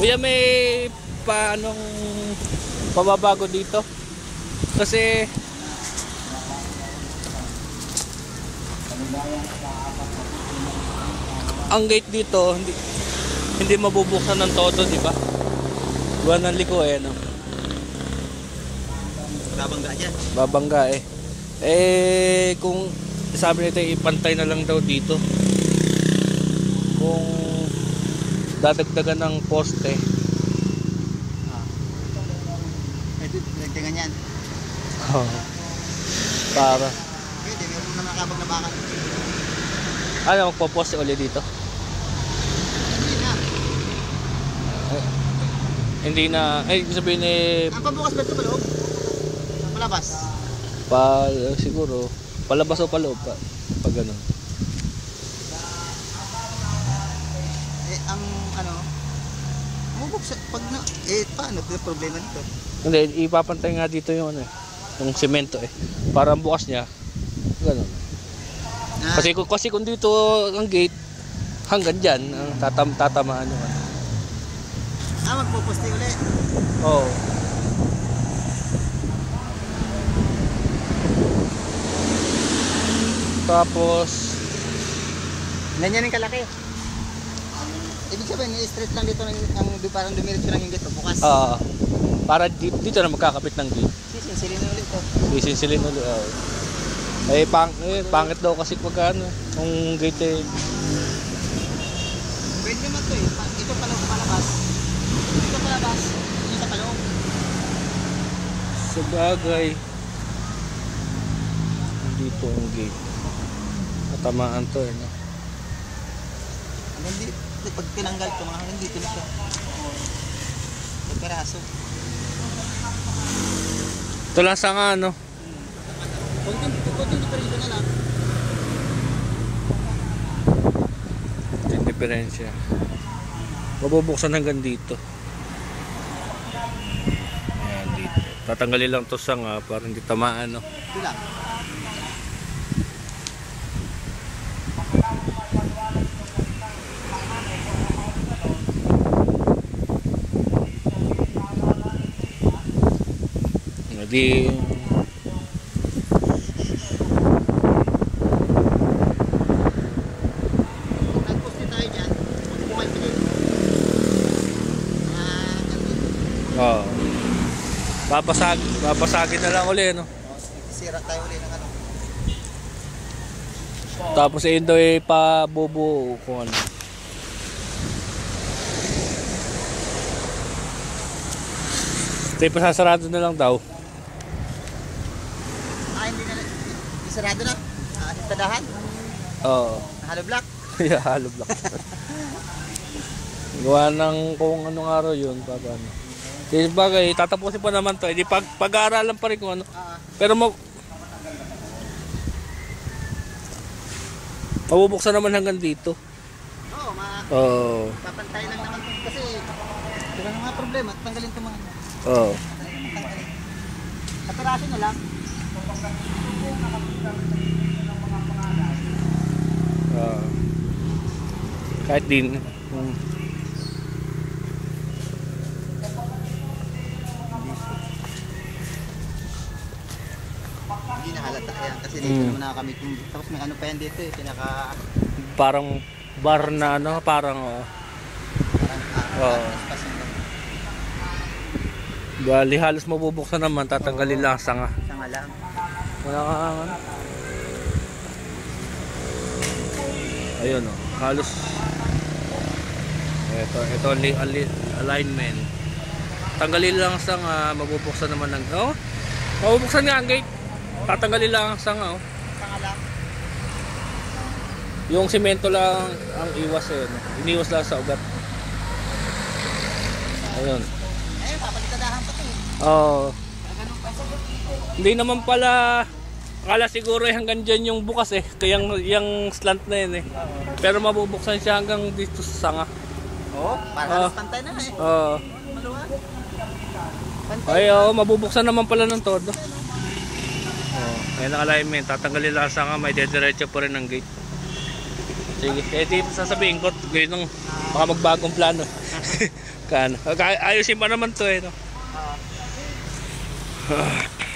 Kuya, may paanong pababago dito? Kasi ang gate dito hindi mabubuksan ng todo, di ba? Buwan ng liko no. Babangga dyan. Babangga kung sabi nito ipantay na lang daw dito. Kung dadagdagan ng poste. Ito, nagdagan yan. Para. Pwede, meron na nakabag na bakal. Ano, magpo-poste ulit dito? Hindi na. Hindi na, ibig sabihin Ang pabukas ba ito paloob? Palabas? Siguro, palabas o paloob pa. Pag ganun. Ang mabuksan, pag na, paano? Yung problema nito? Hindi, ipapantay nga dito yung yung semento para ang bukas niya, ganun. Kasi kung dito ang gate, hanggang dyan, tatamaan yung magpupusti ulit? Oo. Tapos ganyan yung kalaki. Ibig sabihin, straight lang dito parang dumiretso lang yung gate bukas. Para dito na magkakapit ng gate. Sisinsilin na ulit to. Sisinsilin ulit. Pangit daw kasi pagkano kung gate Pwede naman to ito palabas. Ito palabas. Ito sa paloob. sa bagay. Dito ang gate. Natamaan to no? Pag tinanggal ito, mga nandito na siya. Pagkaraso. Ito lang sa nga Kunting diferensya na lang. yung diferensya. Mabubuksan hanggang dito. Ayan, dito. Tatanggalin lang to sa nga para hindi tamaan Ito lang. Di Nagposte tayo dyan. Magbuhay pa din. babasagin na lang uli Sira tayo ulit ng Tapos yun daw pabubuo kung ano. Ito pasasarado na lang daw. Hindi na. Isarado na. Tadahan. Oo. Hollow block. Yeah, hollow block. Gawa ng kung anong araw yun, paano. Kasi bagay, tatapusin pa naman to. Hindi pag-aaralan pa rin kung ano. Pero mabubuksan naman hanggang dito. Oo, papantay lang naman kasi wala na mga problema. Tanggalin ito mga. Oo. Kapiraso na lang. Kahit din. Hindi nahalata yan kasi dito naman nakakamit yung tapos may ano pa yan dito pinaka Parang bar na parang bali halos mabubuksan naman, tatanggalin lang sanga. Sanga lang. Wala ka ayun halos ito alignment. Tanggalin lang sanga, mabubuksan naman ng mabubuksan nga ang gate. Tatanggalin lang ang sanga Sanga lang. Yung semento lang ang iwas iniwas lang sa ugat. Ayun. Papalitadahan pa to ganun pa sa hindi naman pala. Akala siguro hanggang dyan yung bukas kaya yung slant na yun pero mabubuksan siya hanggang dito sa sanga. Para pantay na maluwag. Ay mabubuksan naman pala ng todo. Ayan ang alignment, tatanggalin lang sa sanga, may dediretso pa rin ng gate. Sige, dito sasabihin ko, ganyan baka magbagong plano. Ayusin pa naman to eh. No? Ah.